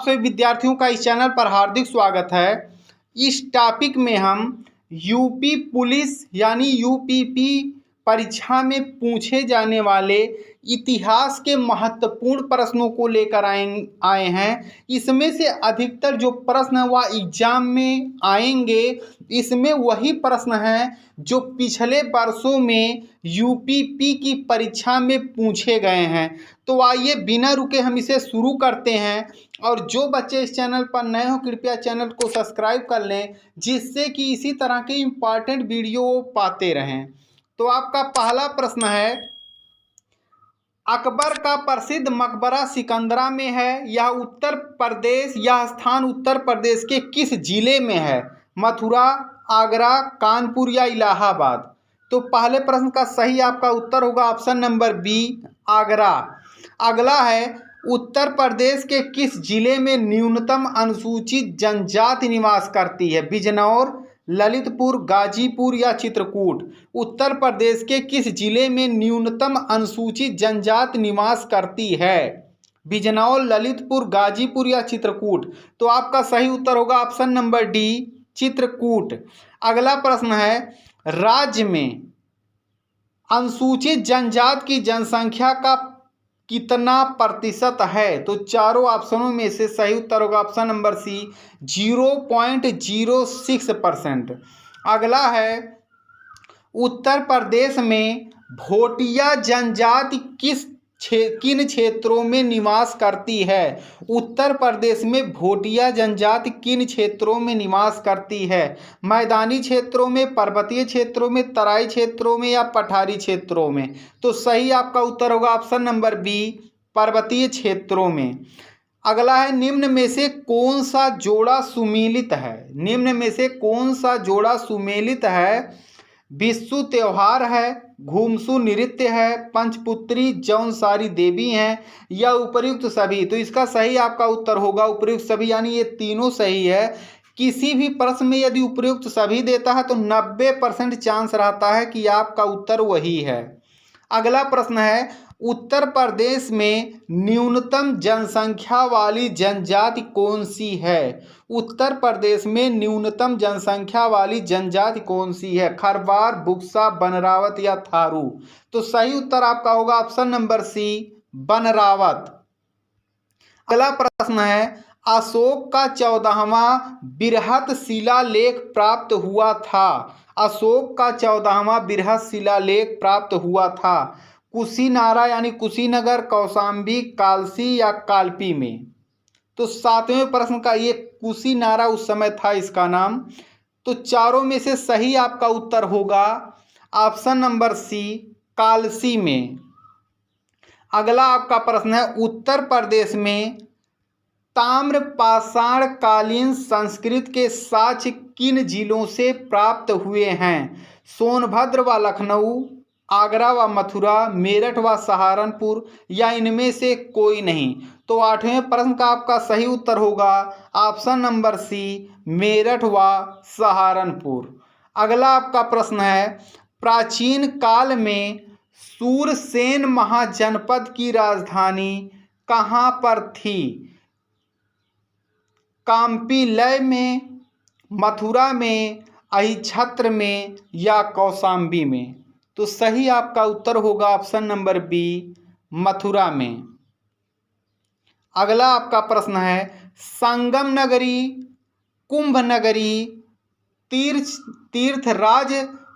सभी विद्यार्थियों का इस चैनल पर हार्दिक स्वागत है। इस टॉपिक में हम यूपी पुलिस यानी यूपीपी परीक्षा में पूछे जाने वाले इतिहास के महत्वपूर्ण प्रश्नों को लेकर आए हैं। इसमें से अधिकतर जो प्रश्न है वह एग्जाम में आएंगे। इसमें वही प्रश्न हैं जो पिछले वर्षों में यूपीपी की परीक्षा में पूछे गए हैं। तो आइए बिना रुके हम इसे शुरू करते हैं। और जो बच्चे इस चैनल पर नए हो कृपया चैनल को सब्सक्राइब कर लें, जिससे कि इसी तरह के इम्पॉर्टेंट वीडियो पाते रहें। तो आपका पहला प्रश्न है, अकबर का प्रसिद्ध मकबरा सिकंदरा में है। यह उत्तर प्रदेश, यह स्थान उत्तर प्रदेश के किस जिले में है? मथुरा, आगरा, कानपुर या इलाहाबाद? तो पहले प्रश्न का सही आपका उत्तर होगा ऑप्शन नंबर बी, आगरा। अगला है, उत्तर प्रदेश के किस जिले में न्यूनतम अनुसूचित जनजाति निवास करती है? बिजनौर, ललितपुर, गाजीपुर या चित्रकूट? उत्तर प्रदेश के किस जिले में न्यूनतम अनुसूचित जनजाति निवास करती है? बिजनौर, ललितपुर, गाजीपुर या चित्रकूट? तो आपका सही उत्तर होगा ऑप्शन नंबर डी, चित्रकूट। अगला प्रश्न है, राज्य में अनुसूचित जनजाति की जनसंख्या का कितना प्रतिशत है? तो चारों ऑप्शनों में से सही उत्तर होगा ऑप्शन नंबर सी, 0.06%। अगला है, उत्तर प्रदेश में भोटिया जनजाति किन क्षेत्रों में निवास करती है? उत्तर प्रदेश में भोटिया जनजाति किन क्षेत्रों में निवास करती है? मैदानी क्षेत्रों में, पर्वतीय क्षेत्रों में, तराई क्षेत्रों में या पठारी क्षेत्रों में? तो सही आपका उत्तर होगा ऑप्शन नंबर बी, पर्वतीय क्षेत्रों में। अगला है, निम्न में से कौन सा जोड़ा सुमेलित है? निम्न में से कौन सा जोड़ा सुमेलित है? विशु त्योहार है, घुमसू नृत्य है, पंचपुत्री जौनसारी देवी हैं या उपयुक्त सभी? तो इसका सही आपका उत्तर होगा उपयुक्त सभी, यानी ये तीनों सही है। किसी भी प्रश्न में यदि उपयुक्त सभी देता है तो 90% चांस रहता है कि आपका उत्तर वही है। अगला प्रश्न है, उत्तर प्रदेश में न्यूनतम जनसंख्या वाली जनजाति कौन सी है? उत्तर प्रदेश में न्यूनतम जनसंख्या वाली जनजाति कौन सी है? खरवार, बुक्सा, बनरावत या थारू? तो सही उत्तर आपका होगा ऑप्शन नंबर सी, बनरावत। अगला प्रश्न है, अशोक का 14वां बृहत शिलालेख प्राप्त हुआ था? अशोक का 14वां बृहत शिलालेख प्राप्त हुआ था कुशीनारा यानी कुशीनगर, कौशाम्बी, कालसी या कालपी में? तो 7वें प्रश्न का ये कुशीनारा उस समय था इसका नाम। तो चारों में से सही आपका उत्तर होगा ऑप्शन नंबर सी, कालसी में। अगला आपका प्रश्न है, उत्तर प्रदेश में ताम्रपाषाण कालीन संस्कृति के साक्ष्य किन जिलों से प्राप्त हुए हैं? सोनभद्र व लखनऊ, आगरा व मथुरा, मेरठ व सहारनपुर या इनमें से कोई नहीं? तो 8वें प्रश्न का आपका सही उत्तर होगा ऑप्शन नंबर सी, मेरठ व सहारनपुर। अगला आपका प्रश्न है, प्राचीन काल में सूरसेन महाजनपद की राजधानी कहाँ पर थी? काम्पीलय में, मथुरा में, अहिच्छत्र में या कौशाम्बी में? तो सही आपका उत्तर होगा ऑप्शन नंबर बी, मथुरा में। अगला आपका प्रश्न है, संगम नगरी, कुंभ नगरी, तीर्थराज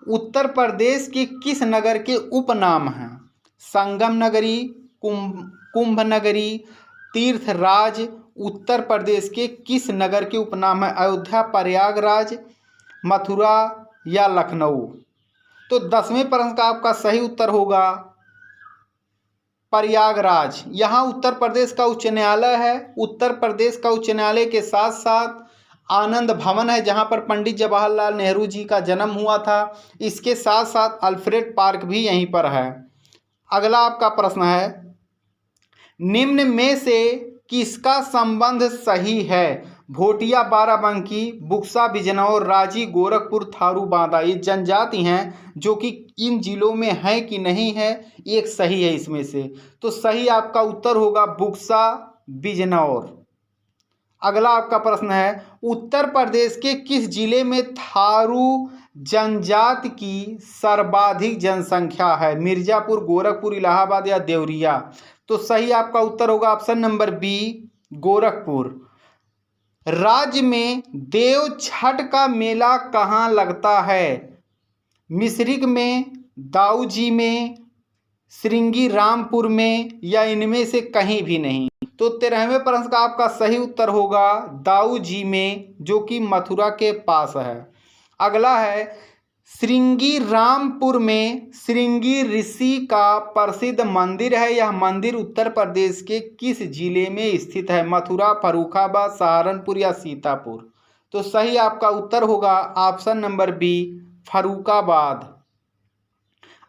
उत्तर प्रदेश के किस नगर के उपनाम हैं? संगम नगरी, कुंभ नगरी, तीर्थराज उत्तर प्रदेश के किस नगर के उपनाम है? अयोध्या, प्रयागराज, मथुरा या लखनऊ? तो 10वें प्रश्न का आपका सही उत्तर होगा प्रयागराज। यहाँ उत्तर प्रदेश का उच्च न्यायालय है। उत्तर प्रदेश का उच्च न्यायालय के साथ साथ आनंद भवन है, जहाँ पर पंडित जवाहरलाल नेहरू जी का जन्म हुआ था। इसके साथ साथ अल्फ्रेड पार्क भी यहीं पर है। अगला आपका प्रश्न है, निम्न में से किसका संबंध सही है? भोटिया, बाराबंकी, बुक्सा, बिजनौर, राजी, गोरखपुर, थारू, बांदा? ये जनजाति हैं जो कि इन जिलों में है कि नहीं है, एक सही है इसमें से। तो सही आपका उत्तर होगा बुक्सा, बिजनौर। अगला आपका प्रश्न है, उत्तर प्रदेश के किस जिले में थारू जनजाति की सर्वाधिक जनसंख्या है? मिर्जापुर, गोरखपुर, इलाहाबाद या देवरिया? तो सही आपका उत्तर होगा ऑप्शन नंबर बी, गोरखपुर। राज्य में देव छठ का मेला कहाँ लगता है? मिश्रिक में, दाऊजी में, श्रृंगी रामपुर में या इनमें से कहीं भी नहीं? तो 13वें प्रश्न का आपका सही उत्तर होगा दाऊजी में, जो कि मथुरा के पास है। अगला है, श्रृंगी रामपुर में श्रृंगी ऋषि का प्रसिद्ध मंदिर है। यह मंदिर उत्तर प्रदेश के किस जिले में स्थित है? मथुरा, फर्रुखाबाद, सहारनपुर या सीतापुर? तो सही आपका उत्तर होगा ऑप्शन नंबर बी, फर्रुखाबाद।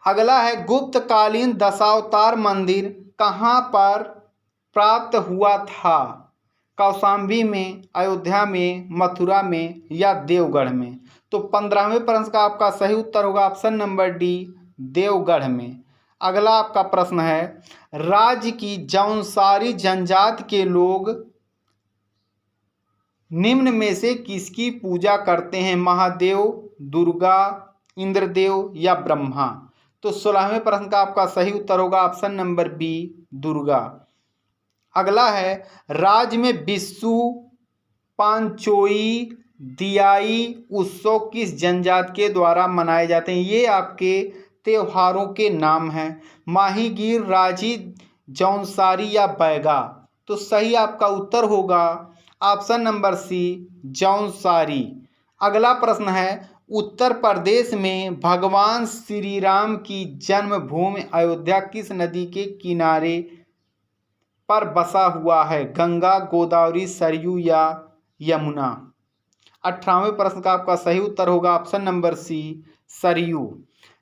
अगला है, गुप्तकालीन दशावतार मंदिर कहाँ पर प्राप्त हुआ था? कौशाम्बी में, अयोध्या में, मथुरा में या देवगढ़ में? तो 15वें प्रश्न का आपका सही उत्तर होगा ऑप्शन नंबर डी, देवगढ़ में। अगला आपका प्रश्न है, राज्य की जौनसारी जनजाति के लोग निम्न में से किसकी पूजा करते हैं? महादेव, दुर्गा, इंद्रदेव या ब्रह्मा? तो 16वें प्रश्न का आपका सही उत्तर होगा ऑप्शन नंबर बी, दुर्गा। अगला है, राज्य में बिस्सू, पांचोई, दियाई उत्सव किस जनजाति के द्वारा मनाए जाते हैं? ये आपके त्योहारों के नाम हैं। माहीगीर, राजी, जौनसारी या बैगा? तो सही आपका उत्तर होगा ऑप्शन नंबर सी, जौनसारी। अगला प्रश्न है, उत्तर प्रदेश में भगवान श्री राम की जन्मभूमि अयोध्या किस नदी के किनारे पर बसा हुआ है? गंगा, गोदावरी, सरयू या यमुना? 18वें प्रश्न का आपका सही उत्तर होगा ऑप्शन नंबर सी, सरयू।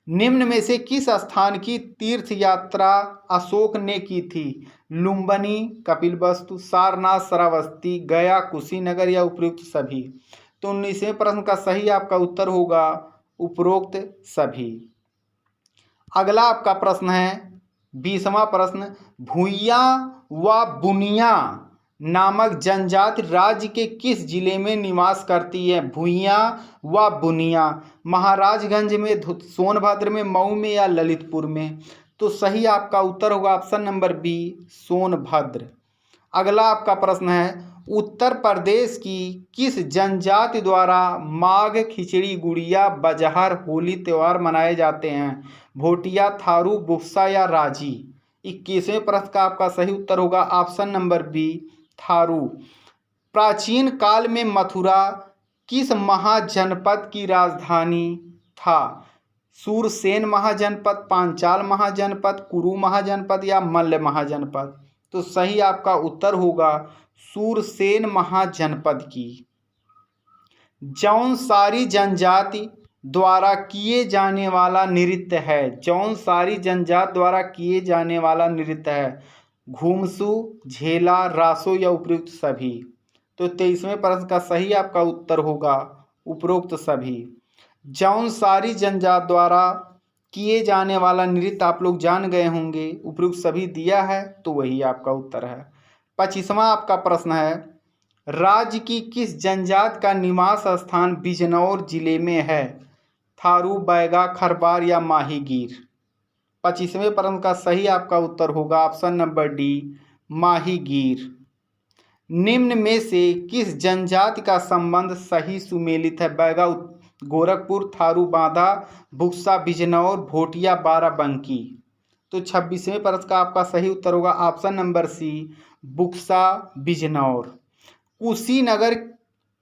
निम्न में से किस स्थान की तीर्थ यात्रा अशोक ने की थी? लुम्बिनी, कपिलवस्तु, सारनाथ, श्रावस्ती, गया, कुशीनगर या उपरोक्त सभी? तो 19वें प्रश्न का सही आपका उत्तर होगा उपरोक्त सभी। अगला आपका प्रश्न है 20वां प्रश्न, भूइया व बुनिया नामक जनजाति राज्य के किस जिले में निवास करती है? भूइया व बुनिया, महाराजगंज में, सोनभद्र में, मऊ में या ललितपुर में? तो सही आपका उत्तर होगा ऑप्शन नंबर बी, सोनभद्र। अगला आपका प्रश्न है, उत्तर प्रदेश की किस जनजाति द्वारा माघ, खिचड़ी, गुड़िया, बजहर, होली त्यौहार मनाए जाते हैं? भोटिया, थारू, बुक्सा या राजी? 21वें प्रश्न का आपका सही उत्तर होगा ऑप्शन नंबर बी, थारू। प्राचीन काल में मथुरा किस महाजनपद की राजधानी था? सूरसेन महाजनपद, पांचाल महाजनपद, कुरु महाजनपद या मल्ल महाजनपद? तो सही आपका उत्तर होगा सूरसेन महाजनपद की। जौनसारी जनजाति द्वारा किए जाने वाला नृत्य है? जौनसारी जनजाति द्वारा किए जाने वाला नृत्य है घुमसू, झेला, रासो या उपरोक्त सभी? तो 23वें प्रश्न का सही आपका उत्तर होगा उपरोक्त सभी। जौनसारी जनजाति द्वारा किए जाने वाला नृत्य आप लोग जान गए होंगे, उपरोक्त सभी दिया है तो वही आपका उत्तर है। 25वां आपका प्रश्न है, राज्य की किस जनजाति का निवास स्थान बिजनौर जिले में है? थारू, बैगा, खरबार या माहीगीर? 25वें प्रश्न का सही आपका उत्तर होगा ऑप्शन नंबर डी, माहीगीर। निम्न में से किस जनजाति का संबंध सही सुमेलित है? बैगा गोरखपुर, थारू बांदा, बुक्सा बिजनौर, भोटिया बाराबंकी? तो 26वें प्रश्न का आपका सही उत्तर होगा option number C, Buksa Bijnor. Kushinagar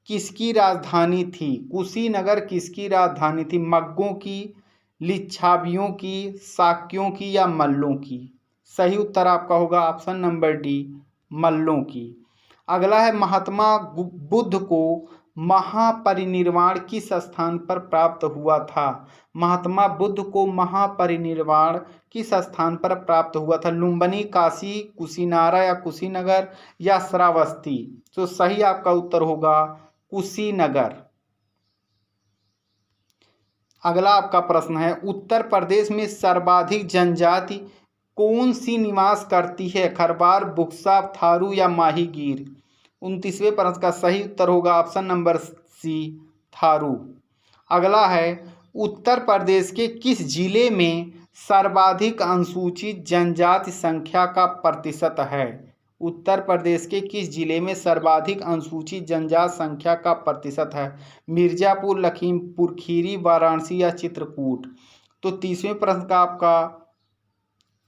किसकी राजधानी थी? कुशीनगर किसकी राजधानी थी? मग्गों की, लिच्छावियों की, शाक्यों की या मल्लों की? सही उत्तर आपका होगा ऑप्शन नंबर डी, मल्लों की। अगला है, महात्मा बुद्ध को महापरिनिर्वाण किस स्थान पर प्राप्त हुआ था? महात्मा बुद्ध को महापरिनिर्वाण किस स्थान पर प्राप्त हुआ था? लुम्बिनी, काशी, कुशीनारा या कुशीनगर या श्रावस्ती? तो सही आपका उत्तर होगा कुशीनगर। अगला आपका प्रश्न है, उत्तर प्रदेश में सर्वाधिक जनजाति कौन सी निवास करती है? खरबार, बुक्सा, थारू या माहीगीर? 29वें प्रश्न का सही उत्तर होगा ऑप्शन नंबर सी, थारू। अगला है, उत्तर प्रदेश के किस जिले में सर्वाधिक अनुसूचित जनजाति संख्या का प्रतिशत है? उत्तर प्रदेश के किस जिले में सर्वाधिक अनुसूचित जनजाति संख्या का प्रतिशत है? मिर्जापुर, लखीमपुर खीरी, वाराणसी या चित्रकूट? तो 30वें प्रश्न का आपका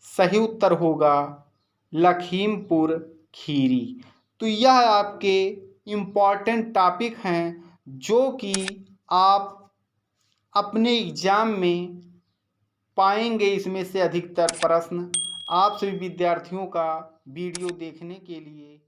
सही उत्तर होगा लखीमपुर खीरी। तो यह आपके इम्पॉर्टेंट टॉपिक हैं जो कि आप अपने एग्जाम में पाएंगे। इसमें से अधिकतर प्रश्न आप सभी विद्यार्थियों का वीडियो देखने के लिए